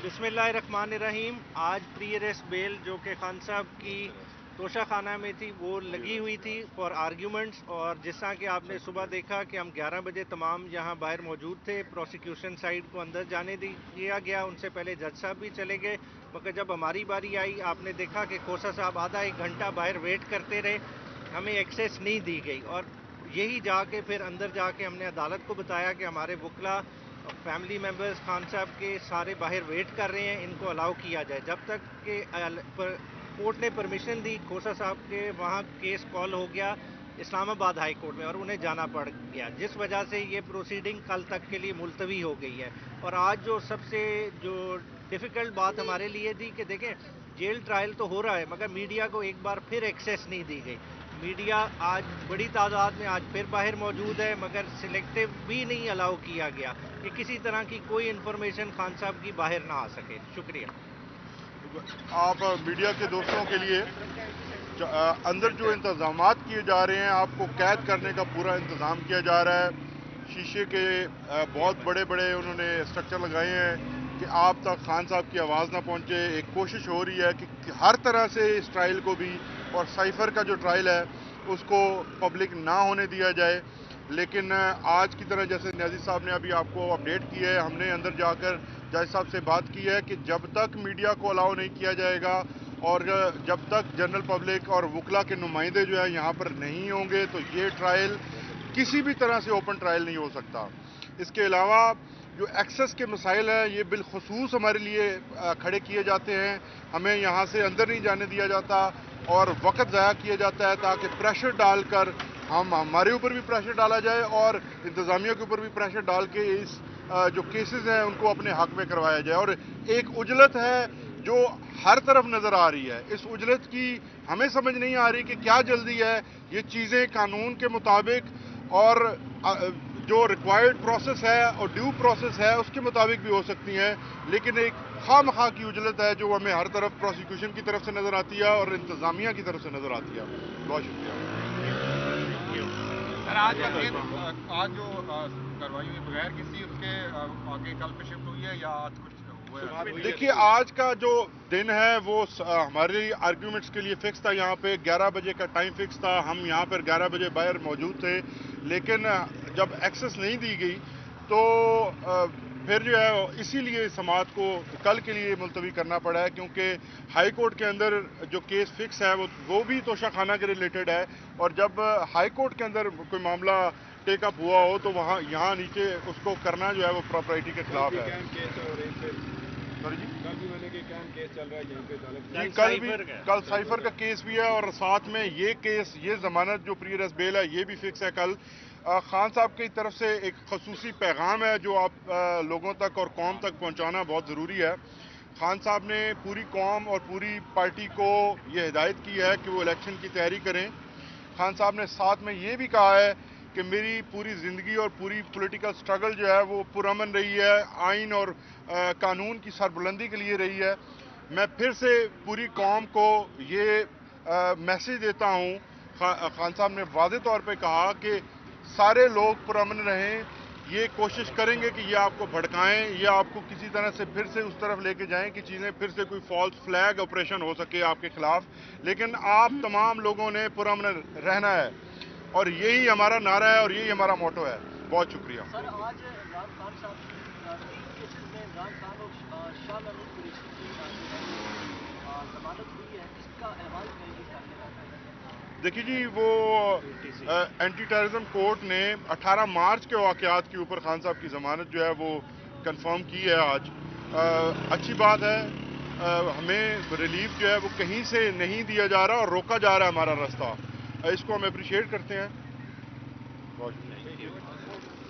बिस्मिल्लाहिर्रहमानिर्रहीम। आज pre arrest bell जो कि खान साहब की तोशा खाना में थी वो लगी हुई थी फॉर आर्ग्यूमेंट्स। और जिस तरह कि आपने सुबह देखा कि हम 11 बजे तमाम यहाँ बाहर मौजूद थे, प्रोसिक्यूशन साइड को अंदर जाने दिया गया, उनसे पहले जज साहब भी चले गए। मगर जब हमारी बारी आई आपने देखा कि खोसा साहब आधा एक घंटा बाहर वेट करते रहे, हमें एक्सेस नहीं दी गई। और यही जाके फिर अंदर जाके हमने अदालत को बताया कि हमारे वकला फैमिली मेम्बर्स खान साहब के सारे बाहर वेट कर रहे हैं, इनको अलाउ किया जाए। जब तक कि कोर्ट ने परमिशन दी, खोसा साहब के वहाँ केस कॉल हो गया इस्लामाबाद हाई कोर्ट में और उन्हें जाना पड़ गया, जिस वजह से ये प्रोसीडिंग कल तक के लिए मुलतवी हो गई है। और आज जो सबसे जो डिफ़िकल्ट बात हमारे लिए थी कि देखें जेल ट्रायल तो हो रहा है मगर मीडिया को एक बार फिर एक्सेस नहीं दी गई। मीडिया आज बड़ी तादाद में आज फिर बाहर मौजूद है मगर सिलेक्टिव भी नहीं अलाउ किया गया कि किसी तरह की कोई इन्फॉर्मेशन खान साहब की बाहर ना आ सके। शुक्रिया। आप मीडिया के दोस्तों के लिए अंदर जो इंतजामात किए जा रहे हैं, आपको कैद करने का पूरा इंतज़ाम किया जा रहा है। शीशे के बहुत बड़े बड़े उन्होंने स्ट्रक्चर लगाए हैं कि आप तक खान साहब की आवाज़ ना पहुंचे। एक कोशिश हो रही है कि हर तरह से इस ट्रायल को भी और साइफर का जो ट्रायल है उसको पब्लिक ना होने दिया जाए। लेकिन आज की तरह जैसे न्याज़ी साहब ने अभी आपको अपडेट किया है, हमने अंदर जाकर जज साहब से बात की है कि जब तक मीडिया को अलाउ नहीं किया जाएगा और जब तक जनरल पब्लिक और वकला के नुमाइंदे जो है यहाँ पर नहीं होंगे तो ये ट्रायल किसी भी तरह से ओपन ट्रायल नहीं हो सकता। इसके अलावा जो एक्सेस के मसाइल हैं ये बिलखसूस हमारे लिए खड़े किए जाते हैं। हमें यहाँ से अंदर नहीं जाने दिया जाता और वक्त ज़ाया किया जाता है ताकि प्रेशर डालकर हमारे ऊपर भी प्रेशर डाला जाए और इंतज़ामिया के ऊपर भी प्रेशर डाल के इस जो केसेस हैं उनको अपने हक में करवाया जाए। और एक उजलत है जो हर तरफ नज़र आ रही है, इस उजलत की हमें समझ नहीं आ रही कि क्या जल्दी है। ये चीज़ें कानून के मुताबिक और जो रिक्वायर्ड प्रोसेस है और ड्यू प्रोसेस है उसके मुताबिक भी हो सकती हैं, लेकिन एक खामखा की उजलत है जो हमें हर तरफ प्रोसिक्यूशन की तरफ से नज़र आती है और इंतज़ामिया की तरफ से नज़र आती है। बहुत शुक्रिया सर। आज जो कार्रवाई हुई बगैर किसी उसके आगे कल पे शिफ्ट हुई है या आज कुछ हुआ है? देखिए आज का जो दिन है वो हमारे आर्ग्यूमेंट्स के लिए फिक्स था। यहाँ पे 11 बजे का टाइम फिक्स था, हम यहाँ पर 11 बजे बाहर मौजूद थे। लेकिन जब एक्सेस नहीं दी गई तो फिर जो है इसीलिए समाअत को कल के लिए मुलतवी करना पड़ा है, क्योंकि हाई कोर्ट के अंदर जो केस फिक्स है वो भी तोशा खाना के रिलेटेड है। और जब हाई कोर्ट के अंदर कोई मामला टेक अप हुआ हो तो वहाँ यहाँ नीचे उसको करना जो है वो प्रॉपर्टी के खिलाफ है। सॉरी जी, कल भी मैंने केस चल रहा है यहीं पे जी, कल साइफर का केस भी है और साथ में ये केस, ये जमानत जो प्री अरेस्ट बेल है ये भी फिक्स है कल। खान साहब की तरफ से एक खसूसी पैगाम है जो आप लोगों तक और कौम तक पहुंचाना बहुत ज़रूरी है। खान साहब ने पूरी कौम और पूरी पार्टी को ये हिदायत की है कि वो इलेक्शन की तैयारी करें। खान साहब ने साथ में ये भी कहा है कि मेरी पूरी ज़िंदगी और पूरी पॉलिटिकल स्ट्रगल जो है वो पुरअमन रही है, आइन और कानून की सरबुलंदी के लिए रही है। मैं फिर से पूरी कौम को ये मैसेज देता हूँ। खान साहब ने वाज़ेह तौर पे कहा कि सारे लोग पुरअमन रहें, ये कोशिश करेंगे कि ये आपको भड़काएं या आपको किसी तरह से फिर से उस तरफ लेके जाएं कि चीज़ें फिर से कोई फॉल्स फ्लैग ऑपरेशन हो सके आपके खिलाफ। लेकिन आप तमाम लोगों ने पुरअमन रहना है और यही हमारा नारा है और यही हमारा मोटो है। बहुत शुक्रिया सर। आज इमरान खान साहब की 3 केसेस में इमरान खान और शाह महमूद कुरैशी की जमानत हुई है, इसका अहवाल करेगी सामने। देखिए जी, वो एंटी टेररिज्म कोर्ट ने 18 मार्च के वाक़यात के ऊपर खान साहब की ज़मानत जो है वो कंफर्म की है आज। अच्छी बात है। हमें रिलीफ जो है वो कहीं से नहीं दिया जा रहा और रोका जा रहा है हमारा रास्ता, इसको हम अप्रिशिएट करते हैं। बहुत शुक्रिया।